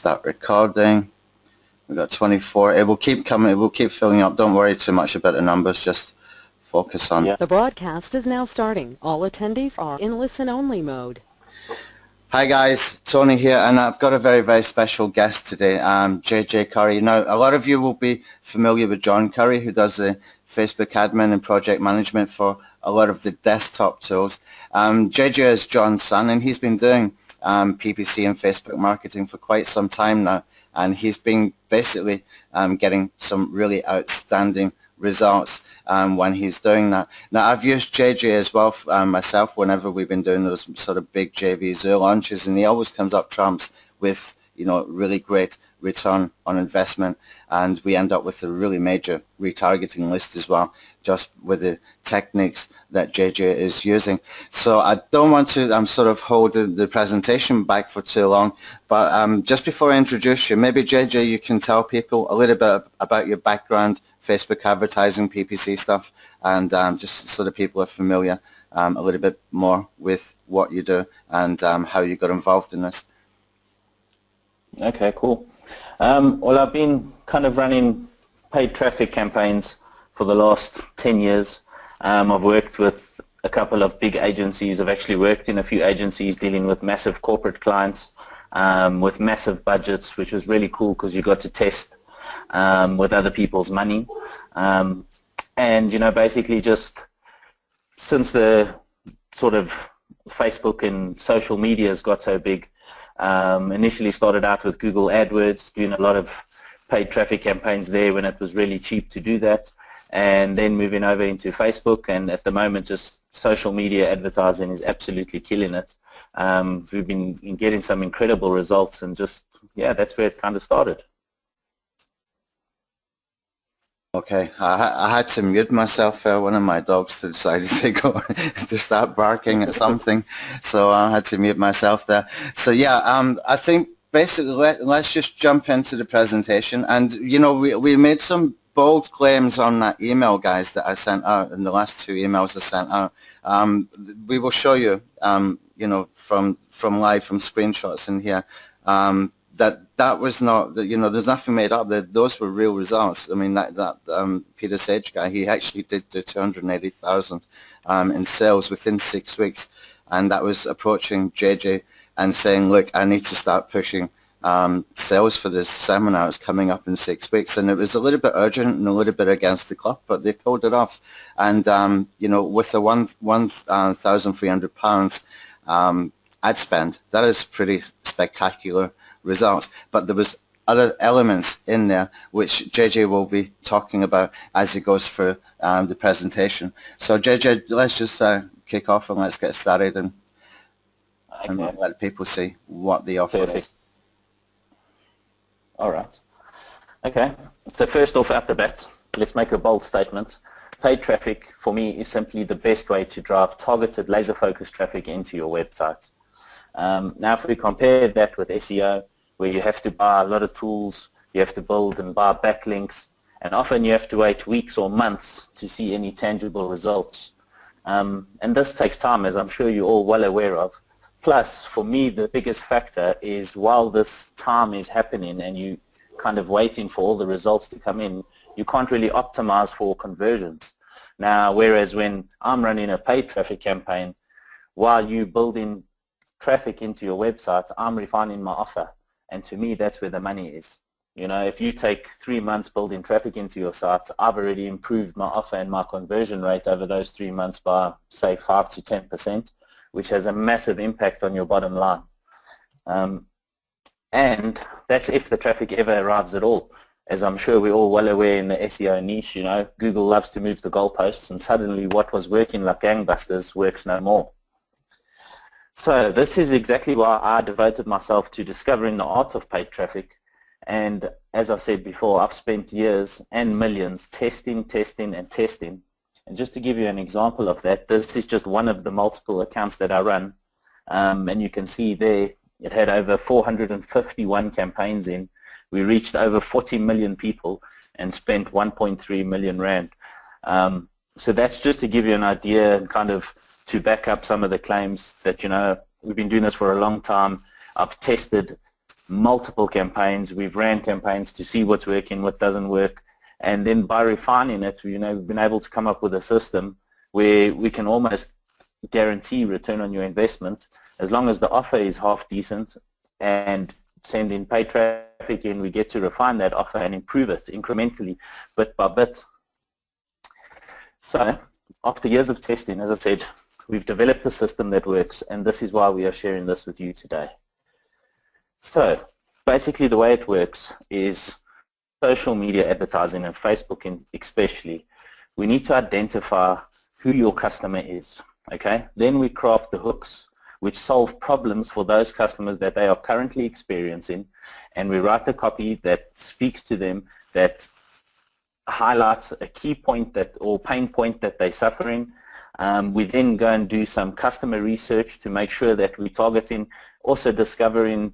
start recording. We've got 24. It will keep coming. It will keep filling up. Don't worry too much about the numbers. Just focus on. Yeah. The broadcast is now starting. All attendees are in listen-only mode. Hi guys, Tony here, and I've got a very, very special guest today, JJ Curry. Now, a lot of you will be familiar with John Curry, who does the Facebook admin and project management for a lot of the desktop tools. JJ is John's son, and he's been doing PPC and Facebook marketing for quite some time now, and he's been basically getting some really outstanding results when he's doing that. Now, I've used JJ as well myself whenever we've been doing those sort of big JV launches, and he always comes up trumps with, you know, really great return on investment, and we end up with a really major retargeting list as well, just with the techniques that JJ is using. So I don't want to sort of hold the presentation back for too long, but just before I introduce you, maybe JJ, you can tell people a little bit about your background, Facebook advertising, PPC stuff, and just so that people are familiar a little bit more with what you do and how you got involved in this. Okay, cool. Well, I've been kind of running paid traffic campaigns for the last 10 years. I've worked with a couple of big agencies. I've actually worked in a few agencies dealing with massive corporate clients with massive budgets, which was really cool because you got to test with other people's money. And, you know, basically just since the sort of Facebook and social media has got so big, initially started out with Google AdWords, doing a lot of paid traffic campaigns there when it was really cheap to do that, and then moving over into Facebook, and at the moment just social media advertising is absolutely killing it. We've been getting some incredible results, and just, yeah, that's where it kind of started. Okay, I had to mute myself. One of my dogs decided to go to start barking at something, so I had to mute myself there. So yeah, I think basically let's just jump into the presentation. And you know, we made some bold claims on that email, guys, that I sent out, in the last two emails I sent out. We will show you, you know, from live, from screenshots in here. That was not, you know, there's nothing made up. Those were real results. I mean, that Peter Sage guy, he actually did do 280,000 in sales within 6 weeks, and that was approaching JJ and saying, look, I need to start pushing sales for this seminar. It's coming up in 6 weeks, and it was a little bit urgent and a little bit against the clock, but they pulled it off. And you know, with the £1,300 ad spend, that is pretty spectacular results. But there was other elements in there which JJ will be talking about as he goes through the presentation. So JJ, let's just kick off and let's get started and let people see what the offer is. All right. Okay. So first off, at the bat, let's make a bold statement. Paid traffic for me is simply the best way to drive targeted laser-focused traffic into your website. Now, if we compare that with SEO, where you have to buy a lot of tools, you have to build and buy backlinks, and often you have to wait weeks or months to see any tangible results. And this takes time, as I'm sure you're all well aware of. Plus, for me, the biggest factor is while this time is happening and you kind of waiting for all the results to come in, you can't really optimize for conversions. Now, whereas when I'm running a paid traffic campaign, while you building traffic into your website, I'm refining my offer. And to me, that's where the money is. You know, if you take 3 months building traffic into your site, I've already improved my offer and my conversion rate over those 3 months by, say, 5 to 10%, which has a massive impact on your bottom line. And that's if the traffic ever arrives at all. As I'm sure we're all well aware in the SEO niche, you know, Google loves to move the goalposts, and suddenly what was working like gangbusters works no more. So this is exactly why I devoted myself to discovering the art of paid traffic. And as I said before, I've spent years and millions testing. And just to give you an example of that, this is just one of the multiple accounts that I run. And you can see there, it had over 451 campaigns in. We reached over 40 million people and spent 1.3 million rand. So that's just to give you an idea and kind of to back up some of the claims that, you know, we've been doing this for a long time. I've tested multiple campaigns. We've ran campaigns to see what's working, what doesn't work, and then by refining it, we've been able to come up with a system where we can almost guarantee return on your investment as long as the offer is half decent and send in paid traffic in. We get to refine that offer and improve it incrementally, bit by bit. So after years of testing, as I said, we've developed a system that works, and this is why we are sharing this with you today. So basically the way it works is social media advertising, and Facebook especially, we need to identify who your customer is. Okay, then we craft the hooks which solve problems for those customers that they are currently experiencing, and we write the copy that speaks to them, that highlights a key point that or pain point that they're suffering. We then go and do some customer research to make sure that we're targeting, also discovering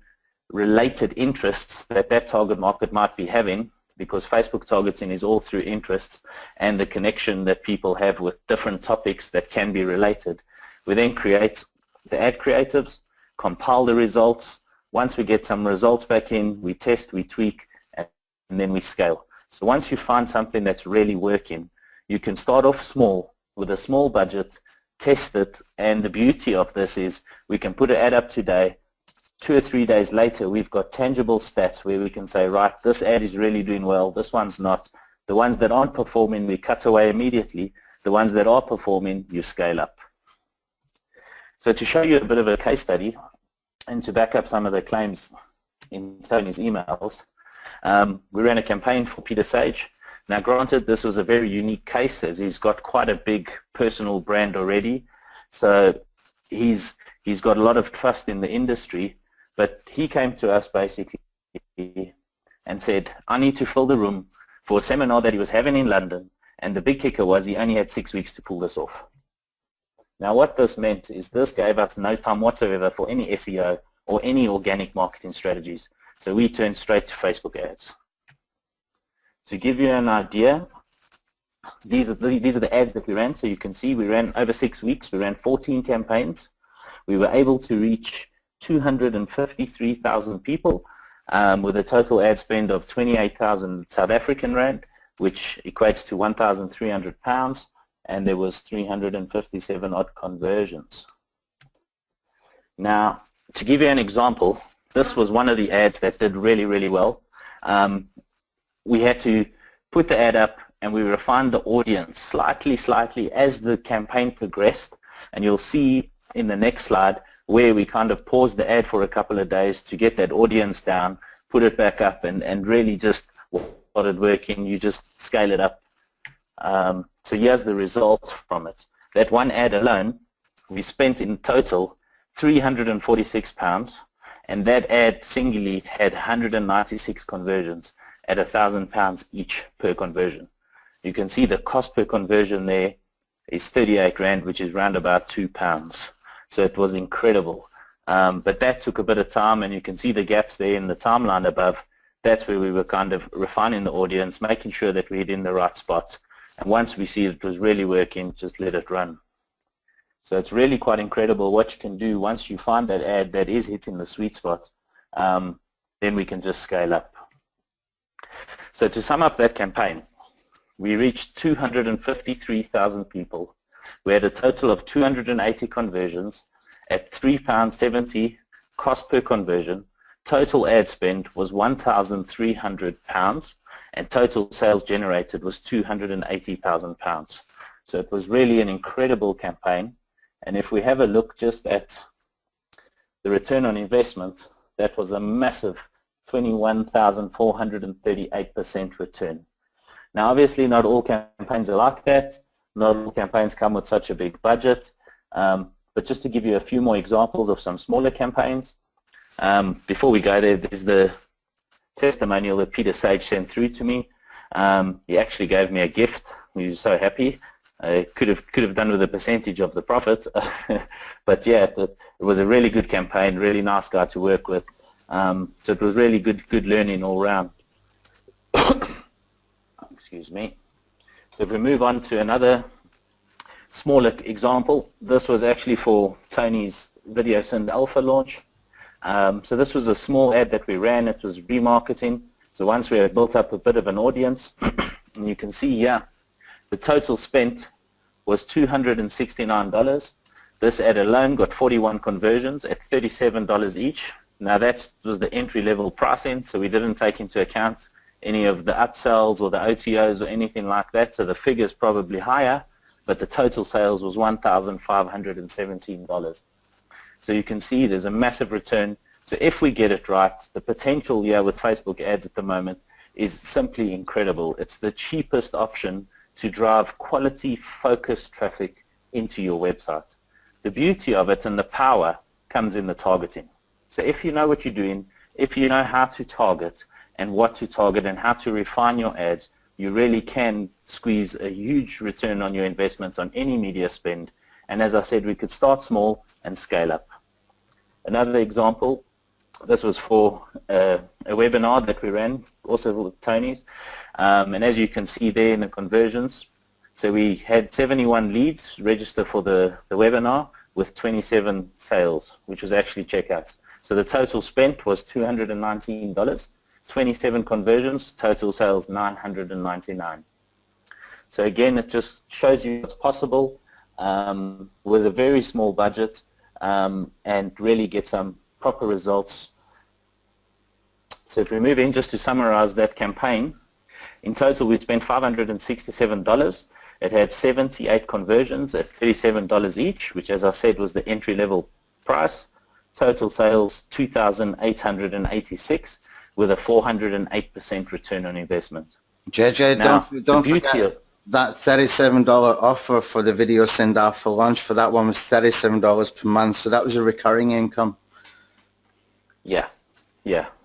related interests that target market might be having, because Facebook targeting is all through interests and the connection that people have with different topics that can be related. We then create the ad creatives, compile the results. Once we get some results back in, we test, we tweak, and then we scale. So once you find something that's really working, you can start off small with a small budget, test it, and the beauty of this is we can put an ad up today. 2 or 3 days later, we've got tangible stats where we can say, right, this ad is really doing well, this one's not. The ones that aren't performing, we cut away immediately. The ones that are performing, you scale up. So to show you a bit of a case study and to back up some of the claims in Tony's emails, we ran a campaign for Peter Sage. Now granted, this was a very unique case as he's got quite a big personal brand already. So he's got a lot of trust in the industry, but he came to us basically and said, I need to fill the room for a seminar that he was having in London, and the big kicker was he only had 6 weeks to pull this off. Now what this meant is this gave us no time whatsoever for any SEO or any organic marketing strategies. So we turned straight to Facebook ads. To give you an idea, these are the ads that we ran. So you can see we ran over 6 weeks, we ran 14 campaigns. We were able to reach 253,000 people with a total ad spend of 28,000 South African rand, which equates to £1,300, and there was 357 odd conversions. Now, to give you an example, this was one of the ads that did really, really well. We had to put the ad up and we refined the audience slightly as the campaign progressed, and you'll see in the next slide where we kind of paused the ad for a couple of days to get that audience down, put it back up, and really just started working. You just scale it up. So here's the result from it. That one ad alone, we spent in total £346, and that ad singly had 196 conversions at £1,000 each per conversion. You can see the cost per conversion there is 38 Rand, which is round about £2. So it was incredible. But that took a bit of time, and you can see the gaps there in the timeline above. That's where we were kind of refining the audience, making sure that we hit in the right spot. And once we see it was really working, just let it run. So it's really quite incredible what you can do once you find that ad that is hitting the sweet spot. Then we can just scale up. So to sum up that campaign, we reached 253,000 people. We had a total of 280 conversions at £3.70 cost per conversion. Total ad spend was £1,300, and total sales generated was £280,000. So it was really an incredible campaign. And if we have a look just at the return on investment, that was a massive 21,438% return. Now obviously not all campaigns are like that. Not all campaigns come with such a big budget. But just to give you a few more examples of some smaller campaigns, before we go there, there's the testimonial that Peter Sage sent through to me. He actually gave me a gift. He was so happy. Could have done with a percentage of the profit. But yeah, it was a really good campaign, really nice guy to work with. So it was really good learning all around. Excuse me. So if we move on to another smaller example, this was actually for Tony's Video Sync Alpha launch. So this was a small ad that we ran. It was remarketing. So once we had built up a bit of an audience, and you can see here, the total spent was $269. This ad alone got 41 conversions at $37 each. Now that was the entry-level pricing, so we didn't take into account any of the upsells or the OTOs or anything like that, so the figure's probably higher, but the total sales was $1,517. So you can see there's a massive return. So if we get it right, the potential here with Facebook ads at the moment is simply incredible. It's the cheapest option to drive quality focused traffic into your website. The beauty of it and the power comes in the targeting. So if you know what you're doing, if you know how to target and what to target and how to refine your ads, you really can squeeze a huge return on your investments on any media spend. And as I said, we could start small and scale up. Another example, this was for a webinar that we ran, also with Tony's. And as you can see there in the conversions, so we had 71 leads register for the webinar with 27 sales, which was actually checkouts. So the total spent was $219, 27 conversions, total sales $999. So again, it just shows you what's possible with a very small budget and really get some proper results. So if we move in, just to summarize that campaign, in total we spent $567. It had 78 conversions at $37 each, which as I said was the entry-level price. Total sales 2,886 with a 408% return on investment. JJ, Now, don't forget that $37 offer for the video send out for launch for that one was $37 per month, so that was a recurring income. Yeah,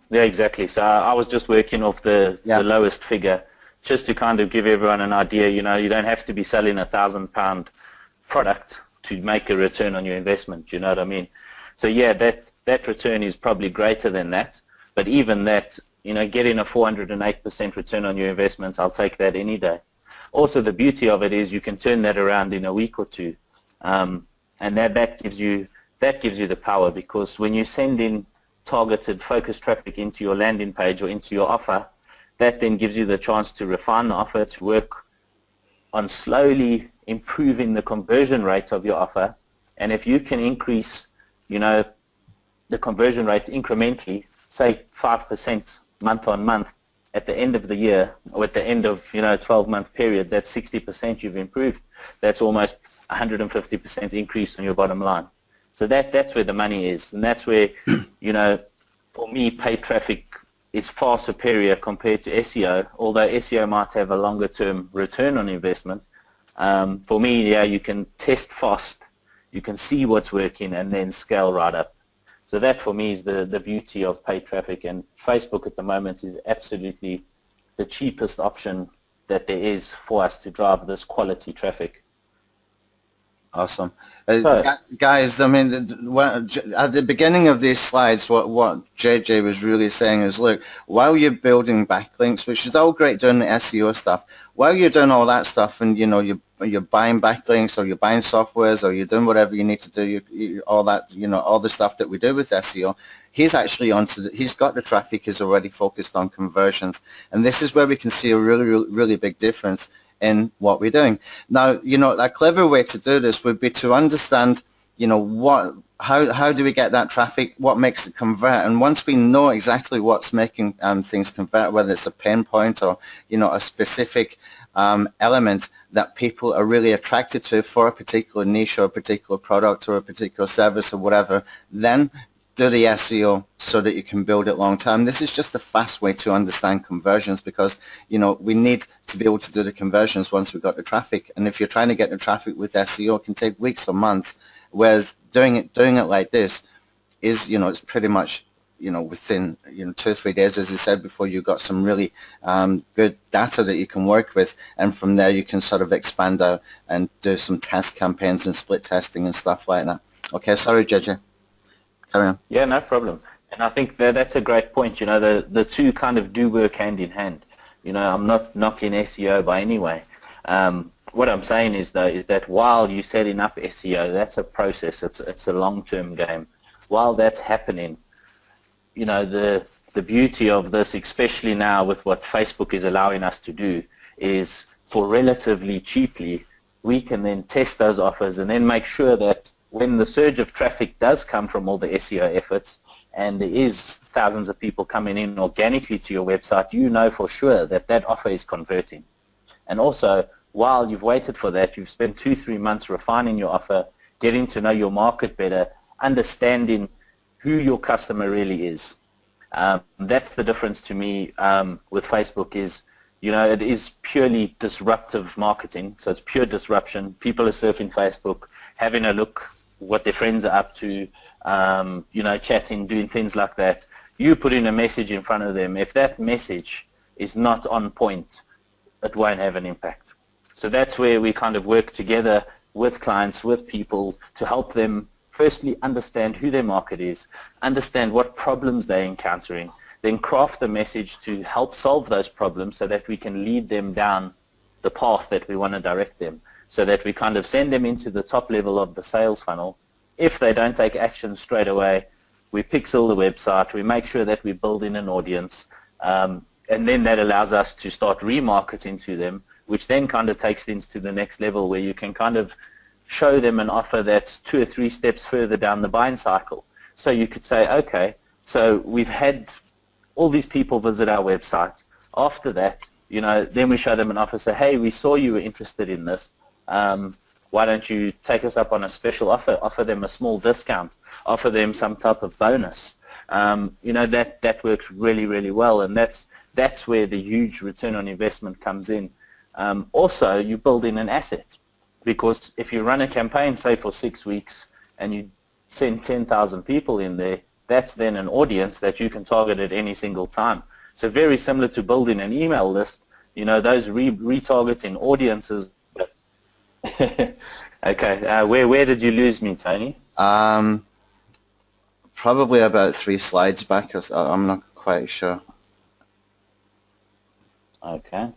exactly. So I was just working off the lowest figure, just to kind of give everyone an idea. You know, you don't have to be selling £1,000 product to make a return on your investment. You know what I mean? So yeah, that return is probably greater than that. But even that, you know, getting a 408% return on your investments, I'll take that any day. Also, the beauty of it is you can turn that around in a week or two, and that gives you the power, because when you send in targeted focused traffic into your landing page or into your offer, that then gives you the chance to refine the offer, to work on slowly improving the conversion rate of your offer. And if you can increase, you know, the conversion rate incrementally, say 5% month on month, at the end of the year or at the end of, you know, a 12-month period, that's 60% you've improved. That's almost 150% increase on your bottom line. So that's where the money is, and that's where, you know, for me, paid traffic is far superior compared to SEO, although SEO might have a longer term return on investment. For me, yeah, you can test fast, you can see what's working, and then scale right up. So that for me is the beauty of paid traffic, and Facebook at the moment is absolutely the cheapest option that there is for us to drive this quality traffic. Awesome. Guys, I mean, at the beginning of these slides, what JJ was really saying is, look, while you're building backlinks, which is all great doing the SEO stuff, while you're doing all that stuff and, you know, you're buying backlinks or you're buying softwares or you're doing whatever you need to do, all that, you know, all the stuff that we do with SEO, he's actually he's got the traffic, is already focused on conversions. And this is where we can see a really big difference in what we're doing. Now, you know, a clever way to do this would be to understand, you know, how do we get that traffic, what makes it convert, and once we know exactly what's making things convert, whether it's a pain point or, you know, a specific element that people are really attracted to for a particular niche or a particular product or a particular service or whatever, then do the SEO so that you can build it long term. This is just a fast way to understand conversions, because, you know, we need to be able to do the conversions once we've got the traffic. And if you're trying to get the traffic with SEO, it can take weeks or months, whereas doing it like this is, you know, it's pretty much, you know, within, you know, 2 or 3 days, as I said before, you've got some really good data that you can work with, and from there you can sort of expand out and do some test campaigns and split testing and stuff like that. Okay, sorry, JJ. Carry on. Yeah, no problem. And I think that's a great point. You know, the two kind of do work hand in hand. You know, I'm not knocking SEO by any way. What I'm saying is, though, is that while you're setting up SEO, that's a process. It's a long-term game. While that's happening, the beauty of this, especially now with what Facebook is allowing us to do, is for relatively cheaply, we can then test those offers and then make sure that when the surge of traffic does come from all the SEO efforts, and there is thousands of people coming in organically to your website, you know for sure that that offer is converting. And also, while you've waited for that, you've spent 2-3 months refining your offer, getting to know your market better, understanding who your customer really is. That's the difference to me with Facebook is, it is purely disruptive marketing. So it's pure disruption. People are surfing Facebook, having a look what their friends are up to, chatting, doing things like that. You put in a message in front of them. If that message is not on point, it won't have an impact. So that's where we kind of work together with clients, with people, to help them firstly understand who their market is, understand what problems they're encountering, then craft the message to help solve those problems so that we can lead them down the path that we want to direct them, so that we kind of send them into the top level of the sales funnel. If they don't take action straight away, we pixel the website, we make sure that we build in an audience, and then that allows us to start remarketing to them, which then kind of takes things to the next level where you can kind of show them an offer that's 2 or 3 steps further down the buying cycle. So you could say, okay, so we've had all these people visit our website. After that, then we show them an offer, say, hey, we saw you were interested in this. Why don't you take us up on a special offer them a small discount, offer them some type of bonus. That works really, really well, and that's where the huge return on investment comes in. Also, you build in an asset, because if you run a campaign, say for 6 weeks, and you send 10,000 people in there, that's then an audience that you can target at any single time. So very similar to building an email list, those retargeting audiences. Okay, where did you lose me, Tony? Probably about 3 slides back. I'm not quite sure. Okay.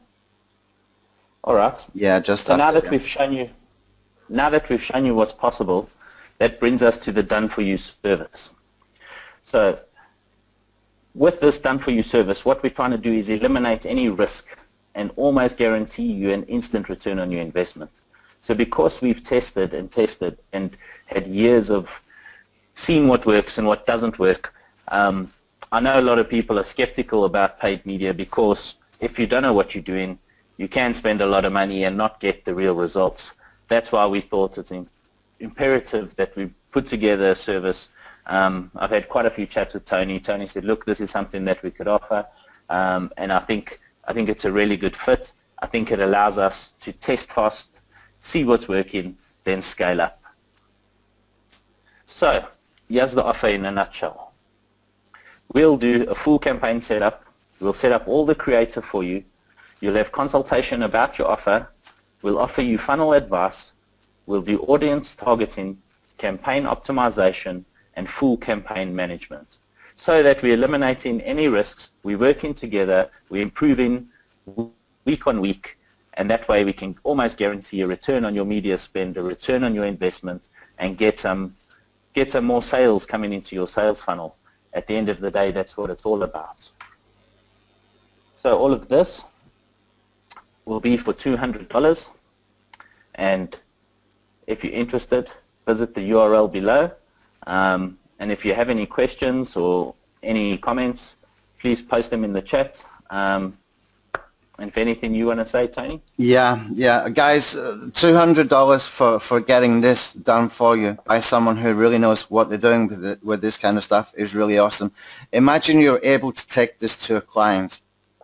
All right. Yeah, just so now that we've shown you what's possible, that brings us to the done-for-you service. So with this done-for-you service, what we're trying to do is eliminate any risk and almost guarantee you an instant return on your investment. So because we've tested and had years of seeing what works and what doesn't work, I know a lot of people are skeptical about paid media, because if you don't know what you're doing, you can spend a lot of money and not get the real results. That's why we thought it's imperative that we put together a service. I've had quite a few chats with Tony. Tony said, look, this is something that we could offer, and I think it's a really good fit. I think it allows us to test fast, see what's working, then scale up. So here's the offer in a nutshell. We'll do a full campaign setup. We'll set up all the creative for you. You'll have consultation about your offer. We'll offer you funnel advice. We'll do audience targeting, campaign optimization, and full campaign management, so that we're eliminating any risks, we're working together, we're improving week on week, and that way we can almost guarantee a return on your media spend, a return on your investment, and get some more sales coming into your sales funnel. At the end of the day, that's what it's all about. So all of this will be for $200, and if you're interested, visit the URL below. And if you have any questions or any comments, please post them in the chat. And if anything you want to say, Tony? Yeah, guys, $200 for getting this done for you by someone who really knows what they're doing with this kind of stuff is really awesome. Imagine you're able to take this to a client,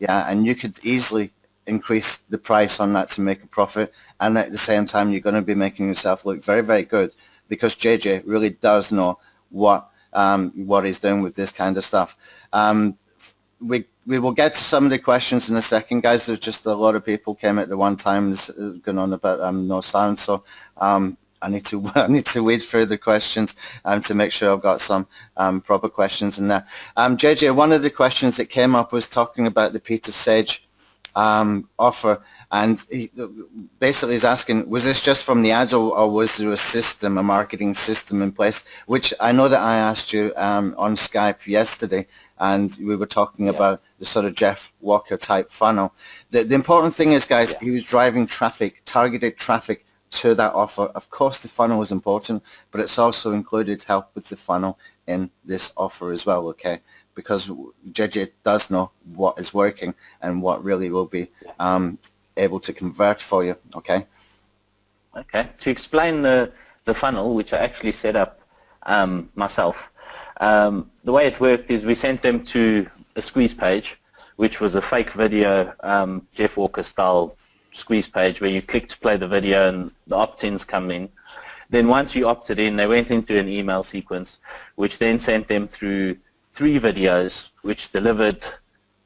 and you could easily increase the price on that to make a profit, and at the same time you're going to be making yourself look very, very good, because JJ really does know what he's doing with this kind of stuff. We will get to some of the questions in a second, guys. There's just a lot of people came at the one time going on about no sound, so I need to wade through the questions to make sure I've got some proper questions in there. JJ, one of the questions that came up was talking about the Peter Sage offer, and he basically is asking, was this just from the ads, or was there a system, a marketing system in place? Which I know that I asked you on Skype yesterday, and we were talking about the sort of Jeff Walker type funnel. The important thing is, guys, he was driving traffic, targeted traffic to that offer. Of course, the funnel is important, but it's also included help with the funnel in this offer as well, okay? Because JJ does know what is working and what really will be able to convert for you, okay? Okay, to explain the funnel, which I actually set up myself, the way it worked is we sent them to a squeeze page, which was a fake video, Jeff Walker style squeeze page, where you click to play the video and the opt-ins come in. Then once you opted in, they went into an email sequence, which then sent them through 3 videos, which delivered,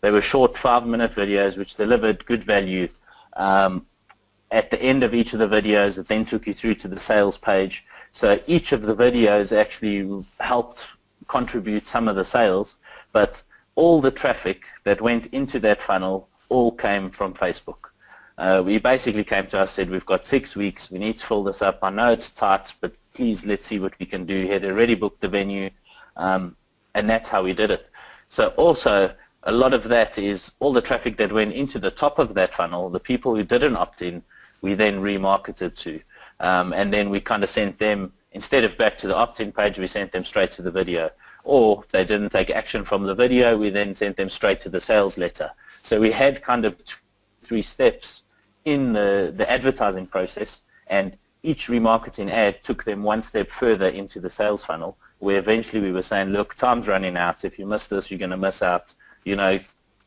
they were short 5-minute videos, which delivered good value. At the end of each of the videos, it then took you through to the sales page. So each of the videos actually helped contribute some of the sales, but all the traffic that went into that funnel all came from Facebook. We basically came to us, said, we've got 6 weeks, we need to fill this up. I know it's tight, but please let's see what we can do. He had already booked the venue, and that's how we did it. So also, a lot of that is all the traffic that went into the top of that funnel, the people who didn't opt in, we then remarketed to. And then we kind of sent them, instead of back to the opt-in page, we sent them straight to the video. Or if they didn't take action from the video, we then sent them straight to the sales letter. So we had kind of 3 steps in the advertising process, and each remarketing ad took them 1 step further into the sales funnel, where eventually we were saying, look, time's running out. If you miss this, you're going to miss out. You know,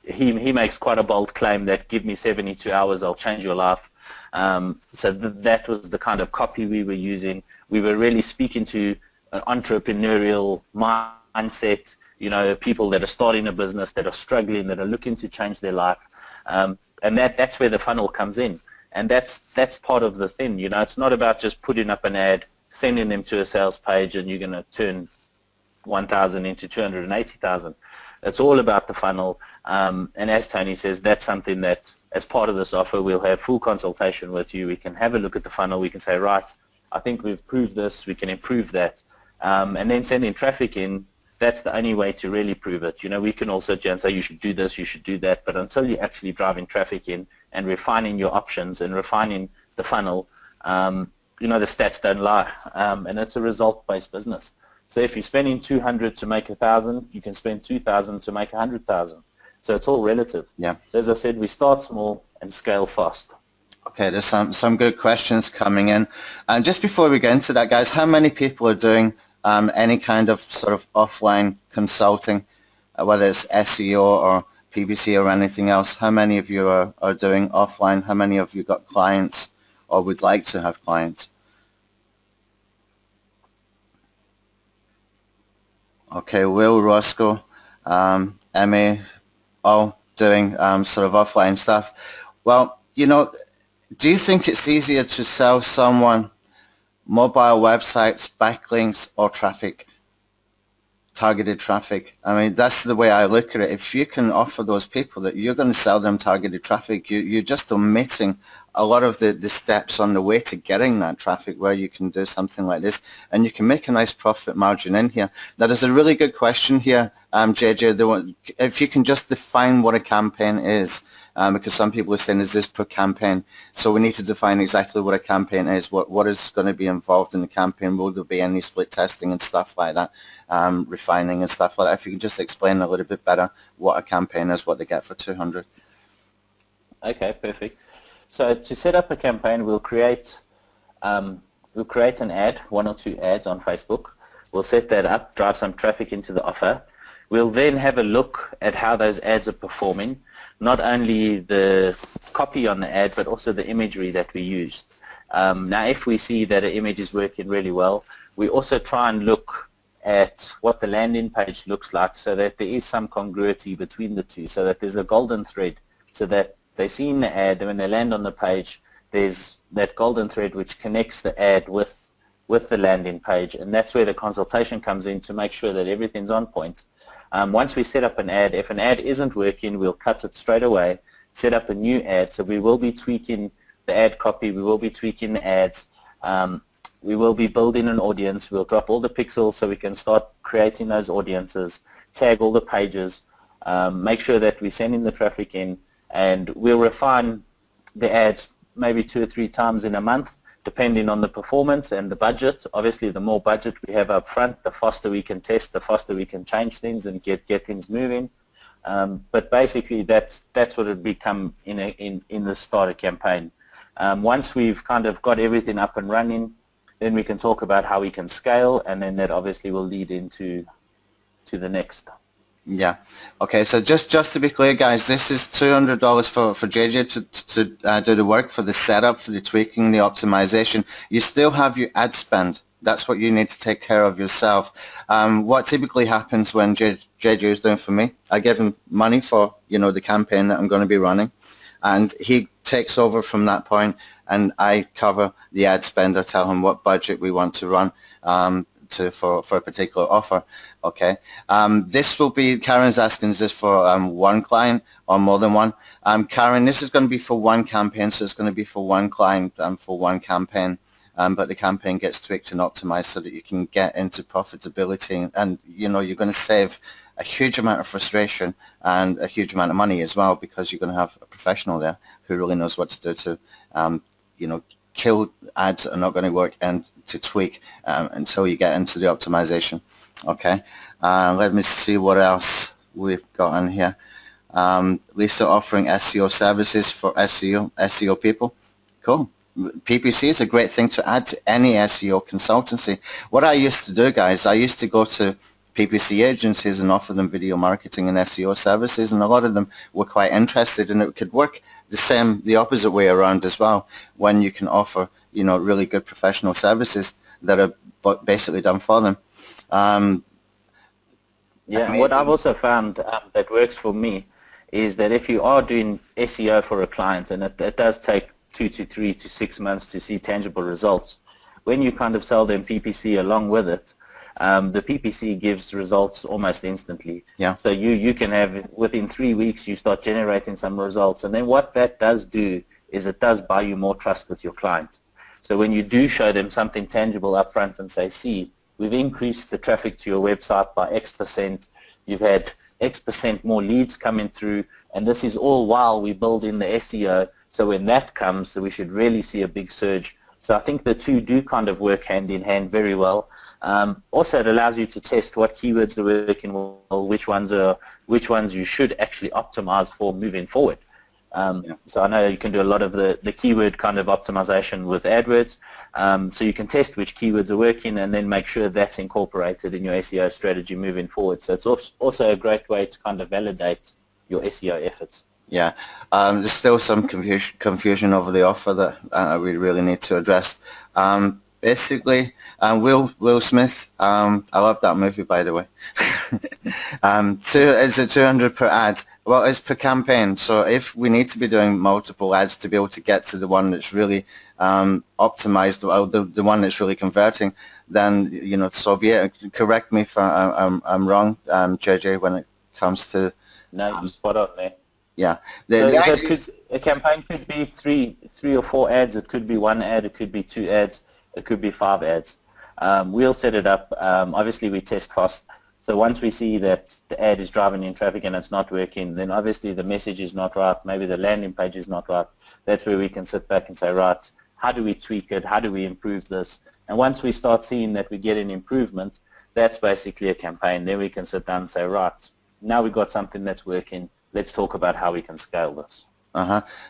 he makes quite a bold claim that give me 72 hours, I'll change your life. So that was the kind of copy we were using. We were really speaking to an entrepreneurial mindset, you know, people that are starting a business, that are struggling, that are looking to change their life. And that's where the funnel comes in. And that's part of the thing, you know. It's not about just putting up an ad, sending them to a sales page, and you're going to turn 1,000 into 280,000. It's all about the funnel. And as Tony says, that's something that, as part of this offer, we'll have full consultation with you. We can have a look at the funnel. We can say, right, I think we've proved this. We can improve that. And then sending traffic in, that's the only way to really prove it. You know, we can also say you should do this, you should do that, but until you're actually driving traffic in and refining your options and refining the funnel, you know, the stats don't lie. And it's a result-based business. So if you're spending 200 to make 1,000, you can spend 2,000 to make 100,000. So it's all relative. Yeah. So as I said, we start small and scale fast. Okay, there's some good questions coming in. And just before we get into that, guys, how many people are doing any kind of sort of offline consulting, whether it's SEO or PPC or anything else? How many of you are doing offline? How many of you got clients or would like to have clients? Okay, Will, Roscoe, Emmy, all doing sort of offline stuff. Well, you know, do you think it's easier to sell someone mobile websites, backlinks, or traffic, targeted traffic? I mean, that's the way I look at it. If you can offer those people that you're going to sell them targeted traffic, you're just omitting a lot of the steps on the way to getting that traffic, where you can do something like this and you can make a nice profit margin in here. Now, there's a really good question here, JJ, if you can just define what a campaign is. Because some people are saying, is this per campaign? So we need to define exactly what a campaign is, what is going to be involved in the campaign. Will there be any split testing and stuff like that, refining and stuff like that? If you can just explain a little bit better what a campaign is, what they get for 200. Okay, perfect. So to set up a campaign, we'll create an ad, 1 or 2 ads on Facebook. We'll set that up, drive some traffic into the offer. We'll then have a look at how those ads are performing, not only the copy on the ad, but also the imagery that we used. Now, if we see that an image is working really well, we also try and look at what the landing page looks like, so that there is some congruity between the two, so that there's a golden thread, so that they see in the ad, and when they land on the page, there's that golden thread which connects the ad with the landing page, and that's where the consultation comes in to make sure that everything's on point. Once we set up an ad, if an ad isn't working, we'll cut it straight away, set up a new ad. So we will be tweaking the ad copy, we will be tweaking the ads, we will be building an audience, we'll drop all the pixels so we can start creating those audiences, tag all the pages, make sure that we're sending the traffic in, and we'll refine the ads maybe 2 or 3 times in a month, depending on the performance and the budget. Obviously, the more budget we have up front, the faster we can test, the faster we can change things and get things moving. But basically, that's what it become in the starter campaign. Once we've kind of got everything up and running, then we can talk about how we can scale, and then that obviously will lead into the next. Yeah. Okay. So just to be clear, guys, this is $200 for JJ to do the work, for the setup, for the tweaking, the optimization. You still have your ad spend. That's what you need to take care of yourself. What typically happens when JJ is doing for me, I give him money for, the campaign that I'm going to be running, and he takes over from that point, and I cover the ad spend. I tell him what budget we want to run for a particular offer. Okay. This will be, Karen's asking, is this for one client or more than one? Karen, this is going to be for one campaign, so it's going to be for one client and for one campaign. But the campaign gets tweaked and optimized so that you can get into profitability, and you're going to save a huge amount of frustration and a huge amount of money as well, because you're going to have a professional there who really knows what to do to kill ads that are not going to work and to tweak until you get into the optimization. Okay, let me see what else we've got in here. Lisa offering SEO services for SEO people. Cool. PPC is a great thing to add to any SEO consultancy. What I used to do, guys, I used to go to PPC agencies and offer them video marketing and SEO services, and a lot of them were quite interested, and it could work the opposite way around as well, when you can offer really good professional services that are basically done for them. What I've also found that works for me is that if you are doing SEO for a client, and it does take 2 to 3 to 6 months to see tangible results, when you kind of sell them PPC along with it, the PPC gives results almost instantly. Yeah. So you can have, within 3 weeks, you start generating some results, and then what that does do is it does buy you more trust with your client. So when you do show them something tangible up front and say, see, we've increased the traffic to your website by X%, you've had X% more leads coming through, and this is all while we build in the SEO. So when that comes, we should really see a big surge. So I think the two do kind of work hand in hand very well. Also, it allows you to test what keywords are working well, which ones you should actually optimize for moving forward. So I know you can do a lot of the keyword kind of optimization with AdWords. So you can test which keywords are working and then make sure that's incorporated in your SEO strategy moving forward. So it's also a great way to kind of validate your SEO efforts. Yeah, there's still some confusion over the offer that we really need to address. Basically, Will Smith, I love that movie, by the way. Is it 200 per ad? Well, it's per campaign. So if we need to be doing multiple ads to be able to get to the one that's really optimized, or the one that's really converting, then so be it. Correct me if I'm wrong, JJ, when it comes to. No, you're spot on there. Yeah, a campaign could be three or 4 ads. It could be 1 ad. It could be 2 ads. It could be 5 ads. We'll set it up. Obviously, we test fast. So once we see that the ad is driving in traffic and it's not working, then obviously the message is not right. Maybe the landing page is not right. That's where we can sit back and say, right, how do we tweak it? How do we improve this? And once we start seeing that we get an improvement, that's basically a campaign. Then we can sit down and say, right, now we've got something that's working. Let's talk about how we can scale this.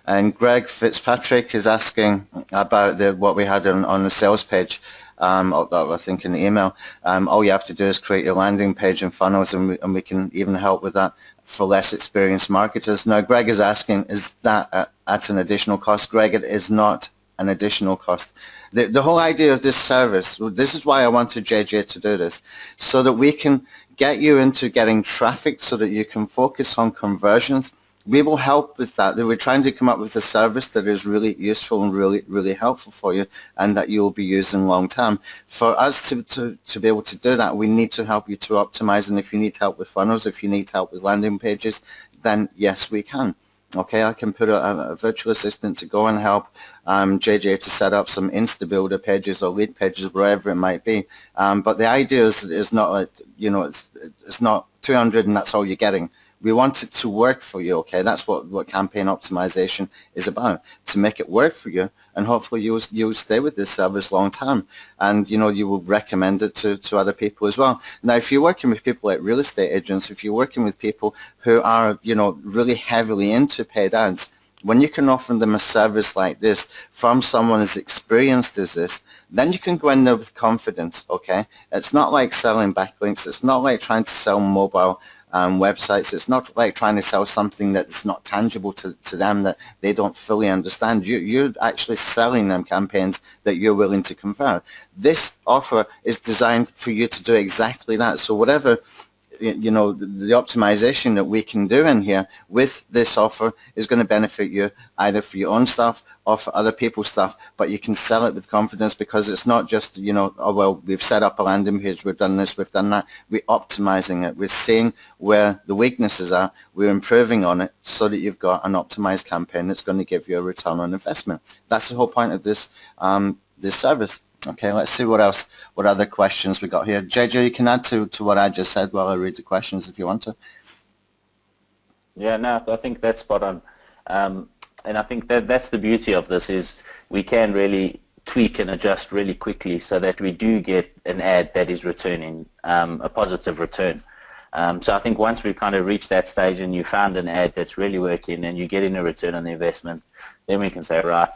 And Greg Fitzpatrick is asking about what we had on the sales page. I think in the email. All you have to do is create your landing page and funnels, and we can even help with that for less experienced marketers. Now, Greg is asking, is that at an additional cost? Greg, it is not an additional cost. The whole idea of this service, this is why I wanted JJ to do this, so that we can get you into getting traffic so that you can focus on conversions. We will help with that. We're trying to come up with a service that is really useful and really, really helpful for you, and that you will be using long term. For us to be able to do that, we need to help you to optimize. And if you need help with funnels, if you need help with landing pages, then yes, we can. Okay, I can put a virtual assistant to go and help JJ to set up some Insta Builder pages or lead pages, wherever it might be. But the idea is not like, it's not 200 and that's all you're getting. We want it to work for you, okay? That's what campaign optimization is about, to make it work for you, and hopefully you'll stay with this service long term, and you will recommend it to other people as well. Now, if you're working with people like real estate agents, if you're working with people who are really heavily into paid ads, when you can offer them a service like this from someone as experienced as this, then you can go in there with confidence, okay? It's not like selling backlinks. It's not like trying to sell mobile websites. It's not like trying to sell something that's not tangible to them, that they don't fully understand. You're actually selling them campaigns that you're willing to convert. This offer is designed for you to do exactly that. So whatever the optimization that we can do in here with this offer is going to benefit you either for your own stuff or for other people's stuff, but you can sell it with confidence, because it's not just, oh, well, we've set up a landing page, we've done this, we've done that. We're optimizing it. We're seeing where the weaknesses are. We're improving on it so that you've got an optimized campaign that's going to give you a return on investment. That's the whole point of this service. Okay, let's see what other questions we got here. JJ, you can add to what I just said while I read the questions if you want to. Yeah, no, I think that's spot on. And I think that's the beauty of this, is we can really tweak and adjust really quickly so that we do get an ad that is returning a positive return. So I think once we kind of reach that stage and you found an ad that's really working and you're getting a return on the investment, then we can say, right,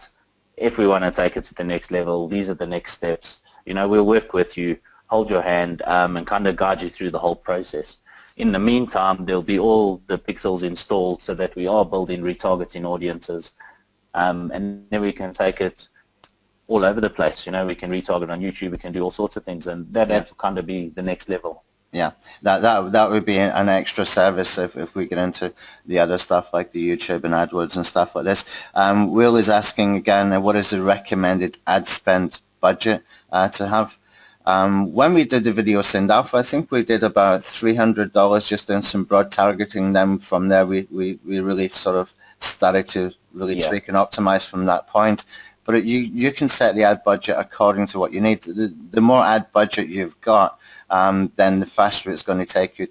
if we want to take it to the next level, these are the next steps. We'll work with you, hold your hand, and kind of guide you through the whole process. In the meantime, there'll be all the pixels installed so that we are building retargeting audiences, and then we can take it all over the place. We can retarget on YouTube, we can do all sorts of things, and that will kind of be the next level. Yeah, that would be an extra service if we get into the other stuff like the YouTube and AdWords and stuff like this. Will is asking again, what is the recommended ad spend budget to have? When we did the video send alpha, I think we did about $300 just doing some broad targeting. Then from there we really sort of started to really tweak and optimize from that point. But you can set the ad budget according to what you need. The more ad budget you've got, then the faster it's going to take you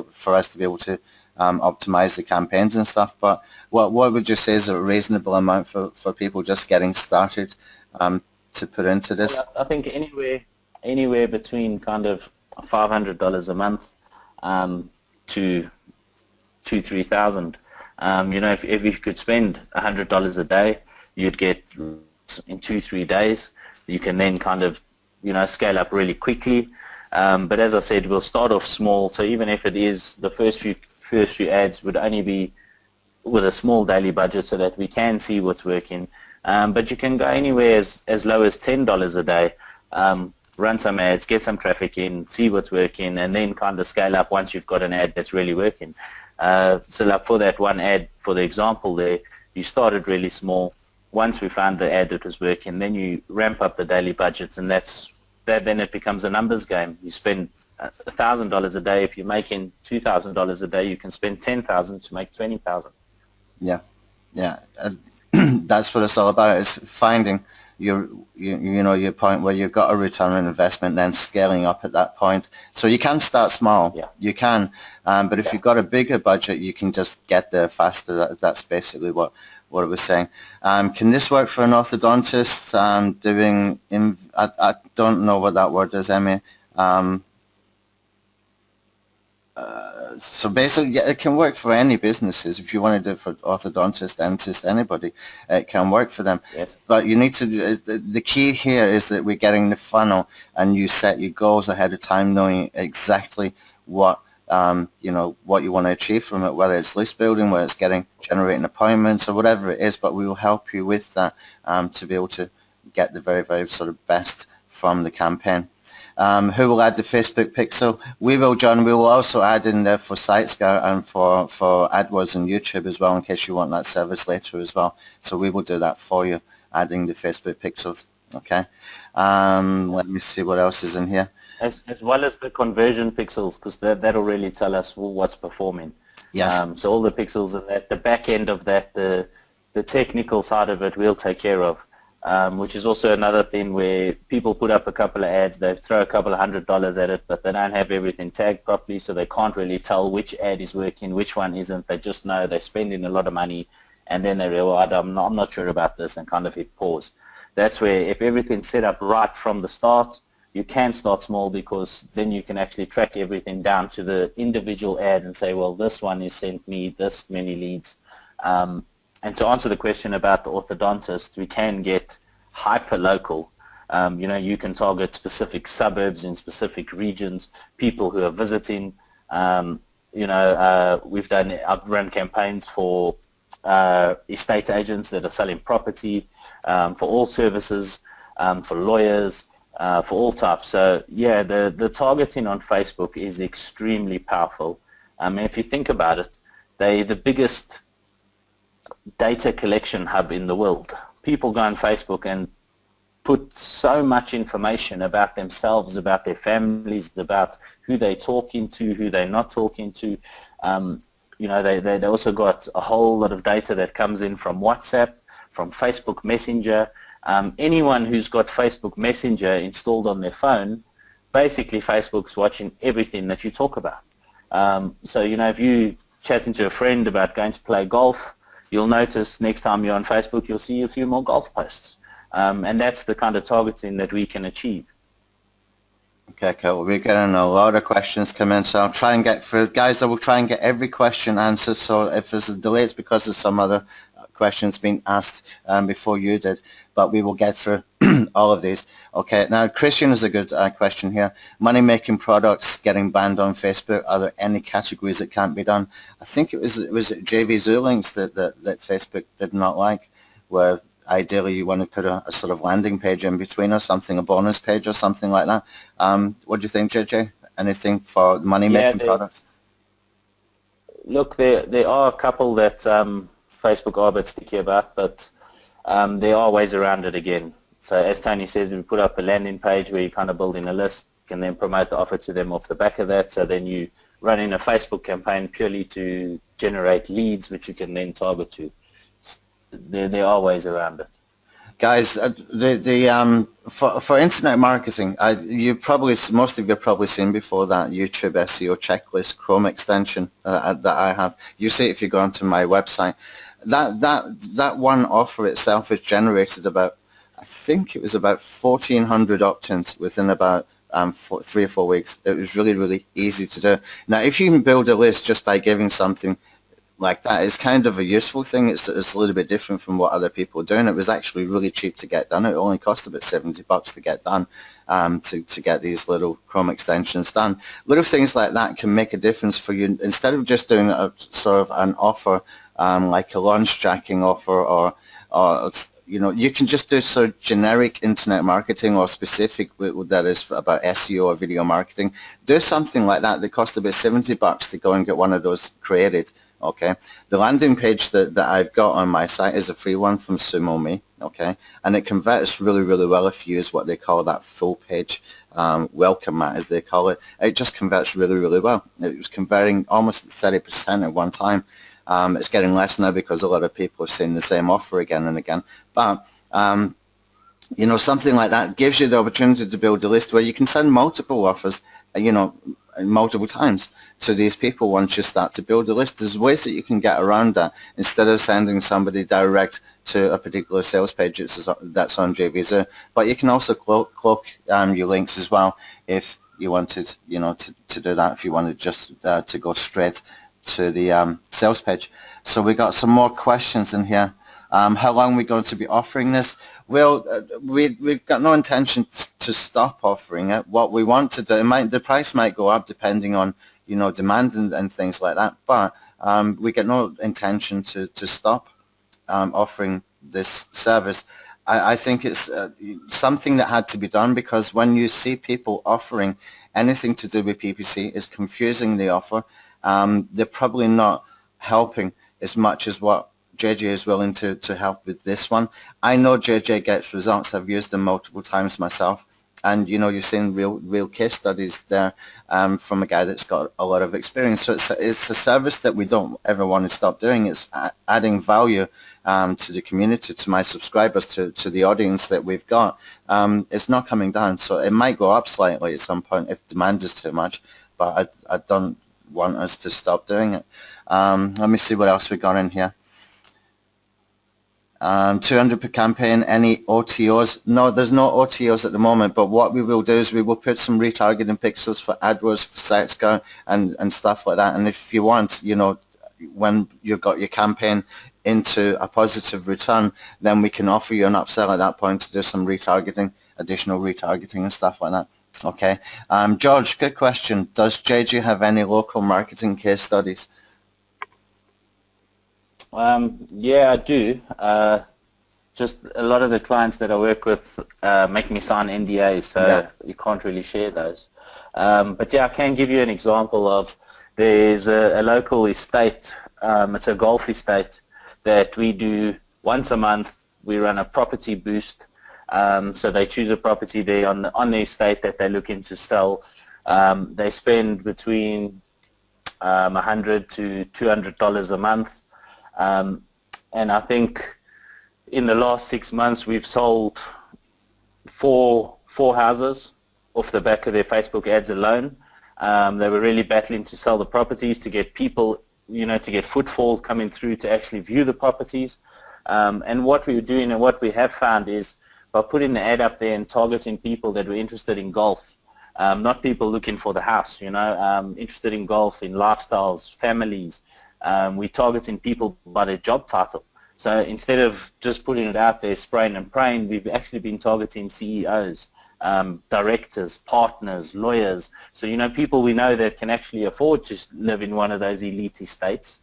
for us to be able to optimize the campaigns and stuff. But what would you say is a reasonable amount for people just getting started to put into this? Well, I think anywhere between kind of $500 a month to $2,000-3,000. If you could spend $100 a day, you'd get in 2-3 days. You can then kind of scale up really quickly. But as I said, we'll start off small. So even if it is the first few ads would only be with a small daily budget, so that we can see what's working. But you can go anywhere as low as $10 a day. Run some ads, get some traffic in, see what's working, and then kind of scale up once you've got an ad that's really working. So like for that one ad, for the example there, you started really small. Once we found the ad that was working, then you ramp up the daily budgets, and then it becomes a numbers game. You spend $1,000 a day. If you're making $2,000 a day, you can spend $10,000 to make $20,000. Yeah. That's what it's all about, is finding your point where you've got a return on investment, then scaling up at that point. So you can start small. Yeah. You can, but if you've got a bigger budget, you can just get there faster. That's basically what it was saying. Can this work for an orthodontist I don't know what that word is, Emmy. So basically, yeah, it can work for any businesses. If you want to do it for orthodontist, dentist, anybody, it can work for them. Yes. But you need to, the key here is that we're getting the funnel, and you set your goals ahead of time, knowing exactly what what you want to achieve from it, whether it's list building, whether it's generating appointments, or whatever it is. But we will help you with that to be able to get the very, very sort of best from the campaign. Who will add the Facebook pixel? We will, John. We will also add in there for SiteScout and for AdWords and YouTube as well, in case you want that service later as well. So we will do that for you, adding the Facebook pixels. Okay. Let me see what else is in here. As well as the conversion pixels, because that'll really tell us what's performing. Yes. So all the pixels and that, the back end of that, the technical side of it, we'll take care of. Which is also another thing where people put up a couple of ads, they throw a couple of $100 at it, but they don't have everything tagged properly, so they can't really tell which ad is working, which one isn't. They just know they're spending a lot of money, and then they realize, I'm not sure about this, and kind of hit pause. That's where if everything's set up right from the start, you can start small, because then you can actually track everything down to the individual ad and say, well, this one has sent me this many leads. And to answer the question about the orthodontist, we can get hyper-local. You can target specific suburbs in specific regions, people who are visiting. I've run campaigns for estate agents that are selling property, for all services, for lawyers, for all types. So yeah, the targeting on Facebook is extremely powerful. If you think about it, they're the biggest data collection hub in the world. People go on Facebook and put so much information about themselves, about their families, about who they're talking to, who they're not talking to. They also got a whole lot of data that comes in from WhatsApp, from Facebook Messenger. Anyone who's got Facebook Messenger installed on their phone, basically Facebook's watching everything that you talk about. If you're chatting to a friend about going to play golf, you'll notice next time you're on Facebook, you'll see a few more golf posts. And that's the kind of targeting that we can achieve. Okay, cool. We're getting a lot of questions come in, so I'll try and get through. Guys, I will try and get every question answered, so if there's a delay, it's because of some other questions being asked before you did, but we will get through all of these. Okay, now Christian is a good question here. Money-making products getting banned on Facebook. Are there any categories that can't be done? I think it was JVZoo links that Facebook did not like, where ideally you want to put a sort of landing page in between or something, a bonus page or something like that. What do you think, JJ? Anything for money-making products? Look, there are a couple that Facebook are a bit sticky about, but there are ways around it again. So as Tony says, we put up a landing page where you're kind of building a list, can then promote the offer to them off the back of that. So then you run in a Facebook campaign purely to generate leads, which you can then target to. There are ways around it. Guys, for internet marketing, most of you have probably seen before that YouTube SEO checklist Chrome extension that I have. You see it if you go onto my website. That one offer itself has generated about, I think it was about 1,400 opt-ins within about 3 or 4 weeks. It was really, really easy to do. Now, if you can build a list just by giving something like that, is kind of a useful thing. It's a little bit different from what other people are doing. It was actually really cheap to get done. It only cost about $70 to get done, to get these little Chrome extensions done. Little things like that can make a difference for you. Instead of just doing a sort of an offer, like a launch jacking offer, or you can just do sort of generic internet marketing, or specific that is about SEO or video marketing. Do something like that that costs about $70 to go and get one of those created. Okay, the landing page that I've got on my site is a free one from SumoMe. Okay, and it converts really, really well if you use what they call that full page welcome mat, as they call it. It just converts really, really well. It was converting almost 30% at one time. It's getting less now because a lot of people are seeing the same offer again and again. But something like that gives you the opportunity to build a list where you can send multiple offers, multiple times to these people. Once you start to build a list, there's ways that you can get around that. Instead of sending somebody direct to a particular sales page that's on JVZoo, but you can also cloak your links as well if you wanted, to do that, if you wanted just to go straight to the sales page. So we got some more questions in here. How long are we going to be offering this? Well, we've got no intention to stop offering it. What we want to do, the price might go up depending on demand and things like that, but we get no intention to stop offering this service. I think it's something that had to be done, because when you see people offering anything to do with PPC, is confusing the offer. They're probably not helping as much as what JJ is willing to help with this one. I know JJ gets results. I've used them multiple times myself, And you've seen real case studies there from a guy that's got a lot of experience. So it's a service that we don't ever want to stop doing. It's adding value to the community, to my subscribers, to the audience that we've got. It's not coming down. So it might go up slightly at some point if demand is too much, but I don't want us to stop doing it. Let me see what else we got in here. 200 per campaign, any OTOs? No, there's no OTOs at the moment, but what we will do is we will put some retargeting pixels for AdWords, for SiteScout, and stuff like that. And if you want, when you've got your campaign into a positive return, then we can offer you an upsell at that point to do some retargeting, additional retargeting and stuff like that. Okay. George, good question. Does JJ have any local marketing case studies? Yeah, I do. Just a lot of the clients that I work with make me sign NDAs, so you can't really share those. But yeah, I can give you an example of, there's a local estate, it's a golf estate that we do once a month. We run a property boost, so they choose a property there on the estate that they're looking to sell. They spend between $100 to $200 a month. And I think in the last 6 months we've sold four houses off the back of their Facebook ads alone. They were really battling to sell the properties, to get people, to get footfall coming through to actually view the properties. And what we were doing and what we have found is, by putting the ad up there and targeting people that were interested in golf, not people looking for the house, interested in golf, in lifestyles, families. We're targeting people by their job title. So instead of just putting it out there, spraying and praying, we've actually been targeting CEOs, directors, partners, lawyers. So, people we know that can actually afford to live in one of those elite estates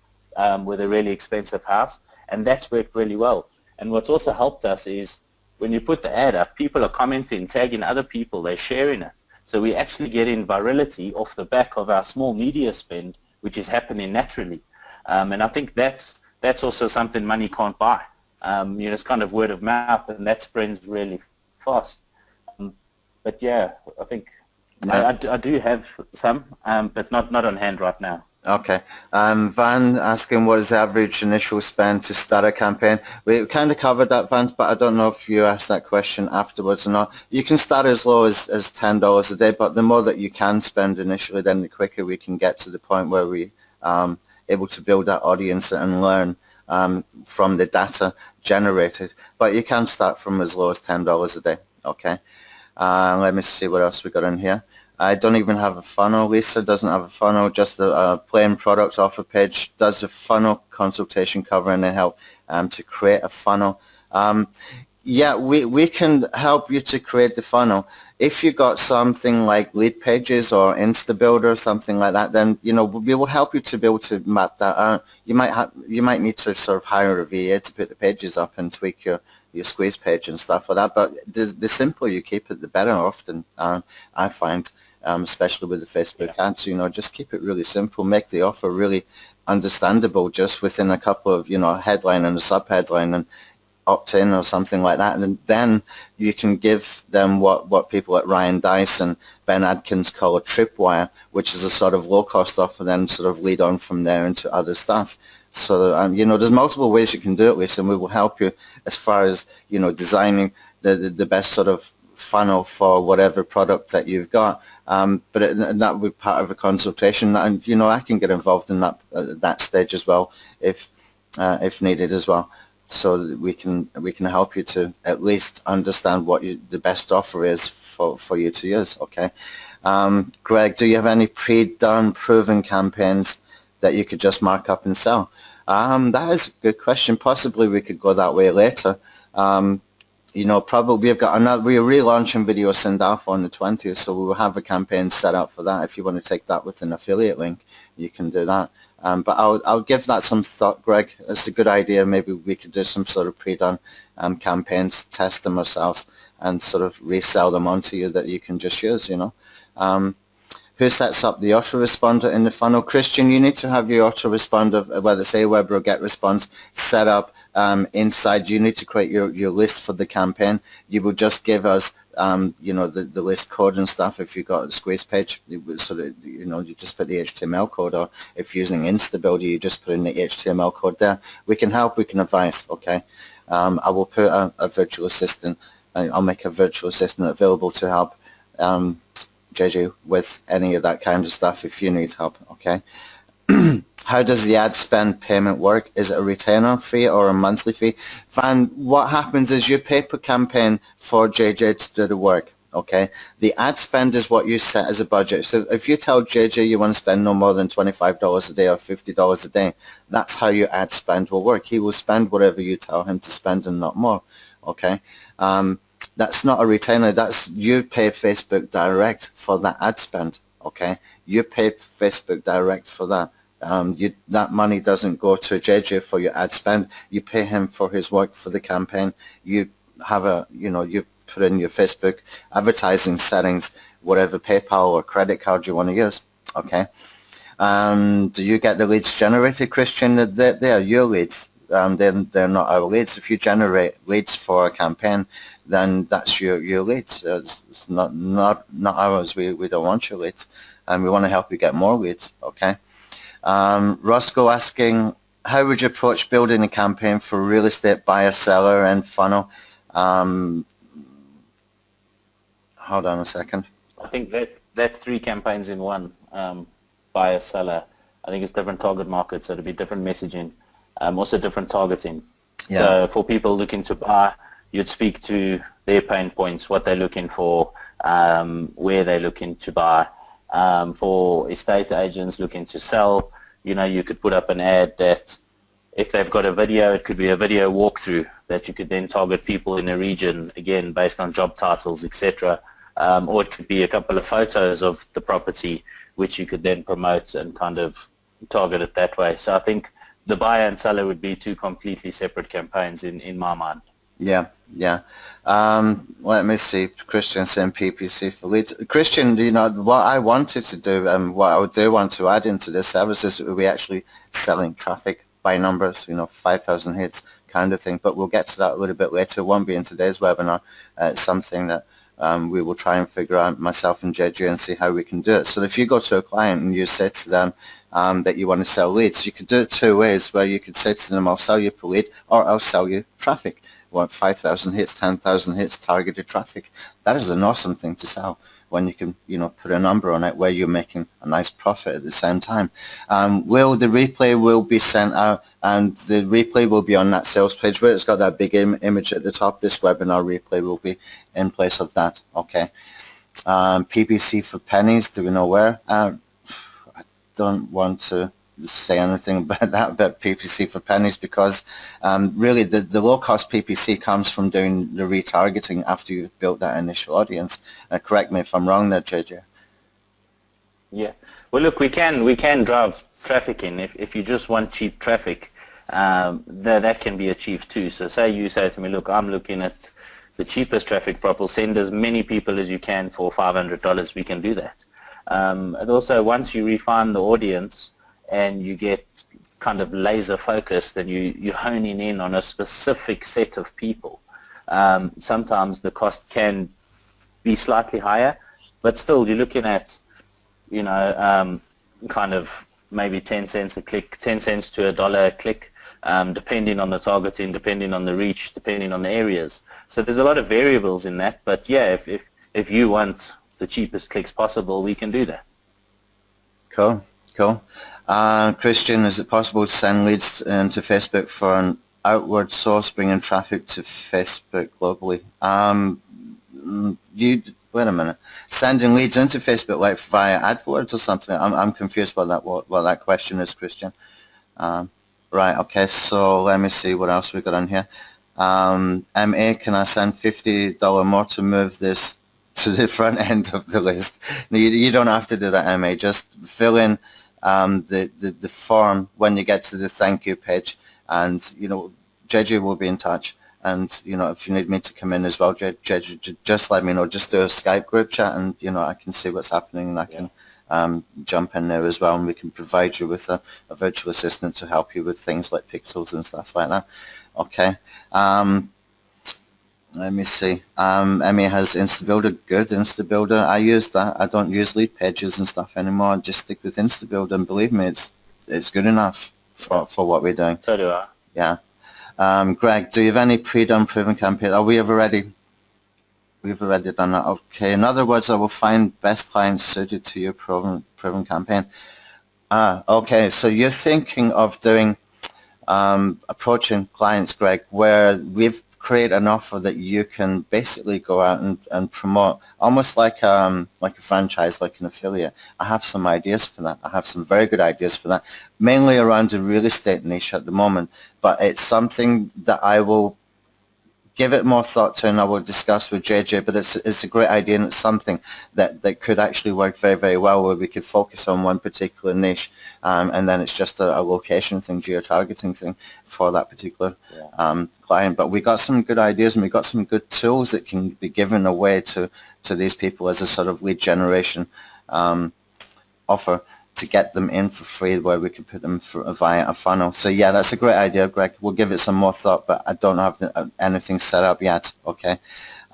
with a really expensive house. And that's worked really well. And what's also helped us is, when you put the ad up, people are commenting, tagging other people, they're sharing it. So we actually get in virality off the back of our small media spend, which is happening naturally. And I think that's also something money can't buy. It's kind of word of mouth, and that spreads really fast. But yeah, I think I do have some, but not on hand right now. Okay. Van asking, what is the average initial spend to start a campaign? We kind of covered that, Van, but I don't know if you asked that question afterwards or not. You can start as low as $10 a day, but the more that you can spend initially, then the quicker we can get to the point where we able to build that audience and learn from the data generated. But you can start from as low as $10 a day. Okay. Let me see what else we got in here. I don't even have a funnel. Lisa doesn't have a funnel, just a plain product offer page. Does a funnel consultation cover and then help to create a funnel? Yeah, we can help you to create the funnel. If you got something like Lead Pages or InstaBuilder or something like that, then we will help you to be able to map that out. You might need to sort of hire a VA to put the pages up and tweak your squeeze page and stuff like that. But the simpler you keep it, the better. Often I find, especially with the Facebook ads, just keep it really simple. Make the offer really understandable, just within a couple of headline and a subheadline, and opt-in or something like that, and then you can give them what people at Ryan Dice and Ben Adkins call a tripwire, which is a sort of low-cost offer, then sort of lead on from there into other stuff. So there's multiple ways you can do it, Lisa, and we will help you as far as designing the best sort of funnel for whatever product that you've got. But that would be part of a consultation, and I can get involved in that stage as well if needed as well. So that we can help you to at least understand what the best offer is for you to use. Okay, Greg, do you have any pre-done, proven campaigns that you could just mark up and sell? That is a good question. Possibly we could go that way later. Probably we've got another. We're relaunching Video Send Alpha on the 20th, so we will have a campaign set up for that. If you want to take that with an affiliate link, you can do that. But I'll give that some thought, Greg. It's a good idea. Maybe we could do some sort of pre-done campaigns, test them ourselves, and sort of resell them onto you that you can just use. Who sets up the autoresponder in the funnel? Christian, you need to have your autoresponder, whether it's Aweber or GetResponse, set up inside. You need to create your list for the campaign. You will just give us you know, the list code and stuff. If you've got a squeeze page, it was sort of, you know, you just put the HTML code, or if you're using InstaBuilder, you just put in the HTML code there. We can help, we can advise, okay? I will put a virtual assistant, I'll make a virtual assistant available to help JJ with any of that kind of stuff if you need help, okay? How does the ad spend payment work? Is it a retainer fee or a monthly fee? Van, what happens is you pay per campaign for JJ to do the work, okay? The ad spend is what you set as a budget. So if you tell JJ you want to spend no more than $25 a day or $50 a day, that's how your ad spend will work. He will spend whatever you tell him to spend and not more, okay? That's not a retainer. That's, you pay Facebook direct for that ad spend, okay? You pay Facebook direct for that. That money doesn't go to JJ for your ad spend. You pay him for his work for the campaign. You have a, you know, you put in your Facebook advertising settings, whatever PayPal or credit card you want to use, okay? Do you get the leads generated, Christian? They are your leads. They're not our leads. If you generate leads for a campaign, then that's your leads. It's not ours. We don't want your leads, and we want to help you get more leads, okay? Roscoe asking, how would you approach building a campaign for real estate buyer, seller, and funnel? Hold on a second. I think that's 3 campaigns in one. Buyer, seller. I think it's different target markets, so it'll be different messaging, also different targeting. Yeah. So for people looking to buy, you'd speak to their pain points, what they're looking for, where they're looking to buy. For estate agents looking to sell, you know, you could put up an ad that if they've got a video, it could be a video walkthrough that you could then target people in a region, again, based on job titles, etc. Or it could be a couple of photos of the property, which you could then promote and kind of target it that way. So I think the buyer and seller would be 2 completely separate campaigns in my mind. Yeah, yeah. Let me see. Christian saying PPC for leads. Christian, you know, what I wanted to do and what I do want to add into this service is we actually selling traffic by numbers, you know, 5,000 hits kind of thing. But we'll get to that a little bit later. It won't be in today's webinar. It's something that we will try and figure out, myself and JJ, and see how we can do it. So if you go to a client and you say to them that you want to sell leads, you could do it 2 ways, where you could say to them, I'll sell you per lead, or I'll sell you traffic. What, 5,000 hits, 10,000 hits, targeted traffic. That is an awesome thing to sell when you can, you know, put a number on it where you're making a nice profit at the same time. The replay will be sent out, and the replay will be on that sales page where it's got that big image at the top. This webinar replay will be in place of that, okay? PPC for pennies, do we know where? I don't want to say anything about that, about PPC for pennies, because really the low-cost PPC comes from doing the retargeting after you've built that initial audience. Correct me if I'm wrong there, JJ. Yeah. Well, look, we can drive traffic in. If you just want cheap traffic, that can be achieved too. So say you say to me, look, I'm looking at the cheapest traffic prop, send as many people as you can for $500, we can do that. And also, once you refine the audience and you get kind of laser focused and you're honing in on a specific set of people, sometimes the cost can be slightly higher, but still you're looking at, you know, kind of maybe 10 cents a click, 10 cents to $1 a click, depending on the targeting, depending on the reach, depending on the areas. So there's a lot of variables in that, but yeah, if you want the cheapest clicks possible, we can do that. Cool. Christian, is it possible to send leads to Facebook for an outward source, bringing traffic to Facebook globally? Wait a minute. Sending leads into Facebook like via AdWords or something? I'm confused by that. What that question is, Christian. Right. Okay. So let me see what else we got on here. MA, can I send $50 more to move this to the front end of the list? No, you don't have to do that, MA. Just fill in the form when you get to the thank you page, and you know, JJ will be in touch. And you know, if you need me to come in as well, JJ, just let me know. Just do a Skype group chat, and you know, I can see what's happening, and I can jump in there as well, and we can provide you with a virtual assistant to help you with things like pixels and stuff like that. Okay. Let me see. Emmy has InstaBuilder. Good, InstaBuilder. I use that. I don't use lead pages and stuff anymore. I just stick with InstaBuilder, and believe me, it's good enough for what we're doing. So do I. Yeah. Greg, do you have any pre-done proven campaign? Oh, we've already done that. Okay. In other words, I will find best clients suited to your proven campaign. Okay. So you're thinking of doing approaching clients, Greg, where we've created an offer that you can basically go out and promote, almost like a franchise, like an affiliate. I have some ideas for that. I have some very good ideas for that, mainly around the real estate niche at the moment. But it's something that I will give it more thought to, and I will discuss with JJ, but it's a great idea, and it's something that could actually work very, very well, where we could focus on one particular niche, and then it's just a location thing, geo-targeting thing for that particular client. But we got some good ideas, and we got some good tools that can be given away to these people as a sort of lead generation offer, to get them in for free, where we could put them via a funnel. So yeah, that's a great idea, Greg. We'll give it some more thought, but I don't have anything set up yet. Okay.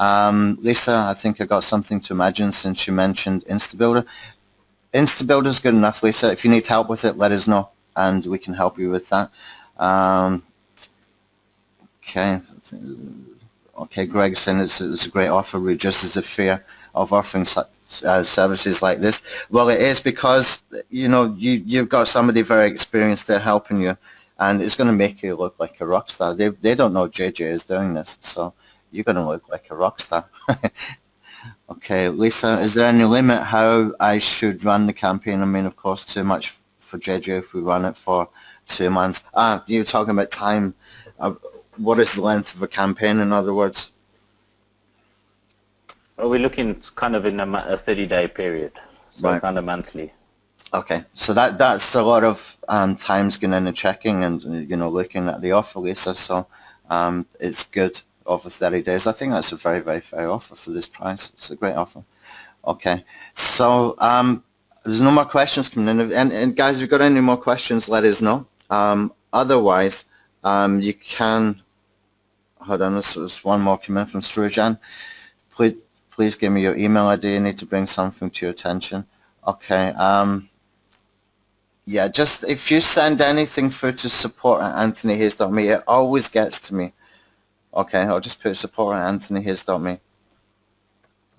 Lisa, I think I got something to imagine since you mentioned InstaBuilder. InstaBuilder is good enough, Lisa. If you need help with it, let us know, and we can help you with that. Okay. Okay, Greg saying it's a great offer, reduces the fear of offering services like this. Well, it is, because you've got somebody very experienced there helping you, and it's going to make you look like a rock star. They don't know JJ is doing this, so you're going to look like a rock star. Okay, Lisa, is there any limit how I should run the campaign? I mean, of course, too much for JJ if we run it for 2 months. You're talking about time. What is the length of a campaign, in other words? Well, we're looking kind of in a 30-day period, so Right. kind of monthly. Okay, so that's a lot of times going in and checking and looking at the offer, Lisa. So it's good over 30 days. I think that's a very, very fair offer for this price. It's a great offer. Okay, so there's no more questions coming in. And guys, if you've got any more questions, let us know. Otherwise, you can. Hold on, there's one more coming from Srujan. Please give me your email ID. I need to bring something to your attention. Okay. Yeah, just if you send anything through to support@anthonyhayes.me, it always gets to me. Okay, I'll just put support@anthonyhayes.me.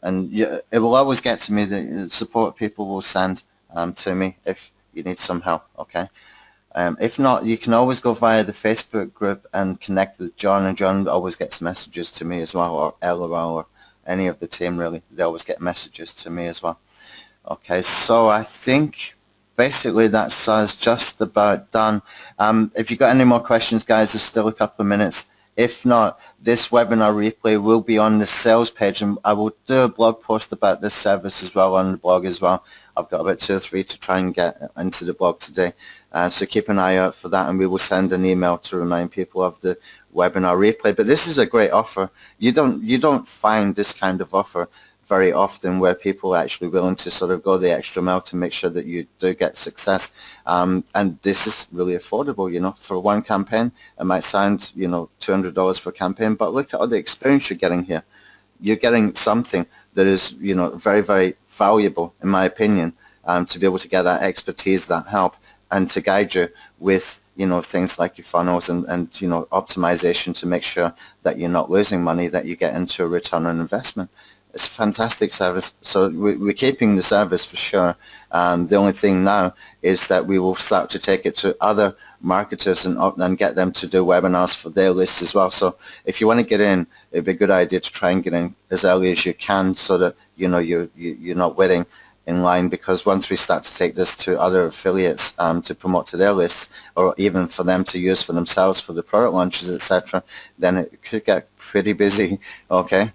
And it will always get to me. The support people will send to me if you need some help. Okay. If not, you can always go via the Facebook group and connect with John, and John always gets messages to me as well, or Ella, or any of the team, really. They always get messages to me as well. Okay, so I think basically that's us just about done. If you've got any more questions, guys, there's still a couple of minutes. If not, this webinar replay will be on the sales page, and I will do a blog post about this service as well on the blog as well. I've got about 2 or 3 to try and get into the blog today. So keep an eye out for that, and we will send an email to remind people of the webinar replay. But this is a great offer. You don't find this kind of offer very often, where people are actually willing to sort of go the extra mile to make sure that you do get success. And this is really affordable, for one campaign. It might sound, $200 for a campaign, but look at all the experience you're getting here. You're getting something that is, very, very valuable, in my opinion, to be able to get that expertise, that help, and to guide you with, things like your funnels and optimization to make sure that you're not losing money, that you get into a return on investment. It's a fantastic service. So we're keeping the service for sure. The only thing now is that we will start to take it to other marketers and get them to do webinars for their lists as well. So if you want to get in, it'd be a good idea to try and get in as early as you can, so that you're not waiting in line, because once we start to take this to other affiliates to promote to their lists, or even for them to use for themselves for the product launches, etc., then it could get pretty busy. Okay.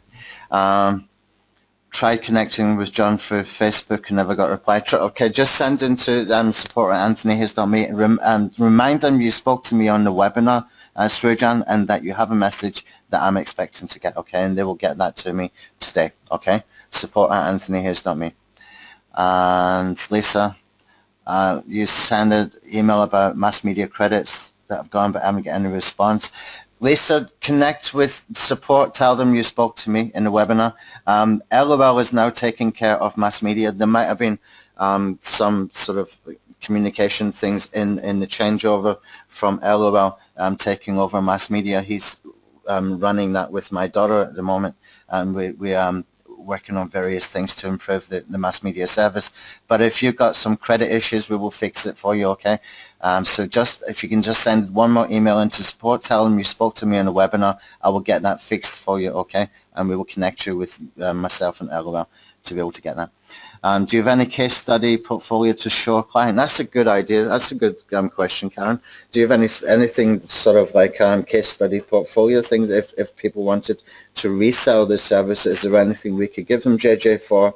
Tried connecting with John through Facebook and never got a reply. Okay, just send into support@anthonyhayes.me and remind them you spoke to me on the webinar, Srujan, and that you have a message that I'm expecting to get. Okay, and they will get that to me today. Okay, support@anthonyhayes.me. And Lisa, you sent an email about mass media credits that have gone, but I haven't got any response. Lisa, connect with support. Tell them you spoke to me in the webinar. LOL is now taking care of mass media. There might have been some sort of communication things in the changeover from LOL taking over mass media. He's running that with my daughter at the moment, and we working on various things to improve the mass media service. But if you've got some credit issues, we will fix it for you, okay? So just if you can just send one more email into support, tell them you spoke to me on the webinar, I will get that fixed for you, okay? And we will connect you with myself and LOL to be able to get that. Do you have any case study portfolio to show a client? That's a good idea. That's a good question, Karen. Do you have anything sort of like case study portfolio things if people wanted to resell this service? Is there anything we could give them, JJ, for,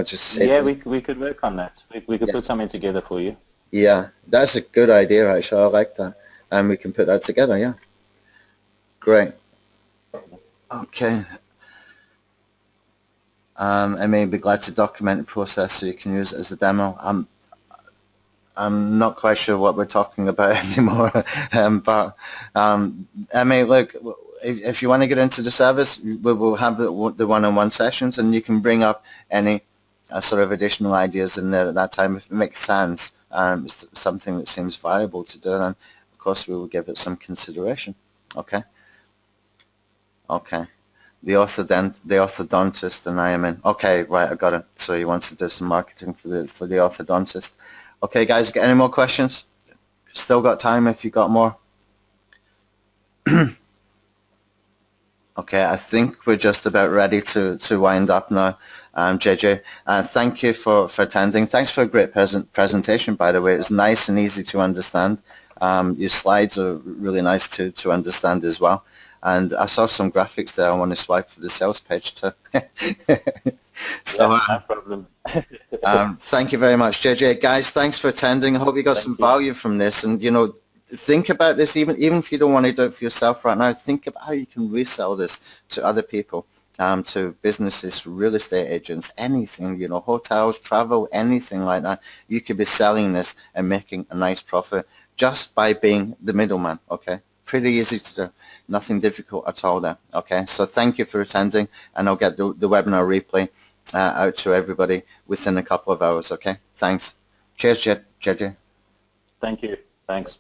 just say... Yeah, we could work on that. We could put something together for you. Yeah, that's a good idea, actually. I like that. And we can put that together, yeah. Great. Okay. I may be glad to document the process so you can use it as a demo. I'm not quite sure what we're talking about anymore, but I mean, look, if you want to get into the service, we will have the one-on-one sessions, and you can bring up any sort of additional ideas in there at that time if it makes sense. It's something that seems viable to do, and of course we will give it some consideration. Okay. Okay. The orthodontist, and I am in. Okay, right, I got it. So he wants to do some marketing for the orthodontist. Okay, guys, got any more questions? Still got time if you got more. Okay, I think we're just about ready to wind up now. JJ, thank you for attending. Thanks for a great presentation, by the way. It's nice and easy to understand. Your slides are really nice to understand as well. And I saw some graphics there. I want to swipe for the sales page too. So, yeah, no problem. Thank you very much, JJ. Guys, thanks for attending. I hope you got some value from this. And, think about this, even if you don't want to do it for yourself right now, think about how you can resell this to other people, to businesses, real estate agents, anything, hotels, travel, anything like that. You could be selling this and making a nice profit just by being the middleman, okay? Pretty easy to do. Nothing difficult at all there. Okay, so thank you for attending, and I'll get the webinar replay out to everybody within a couple of hours. Okay, thanks. Cheers, JJ. Thank you. Thanks.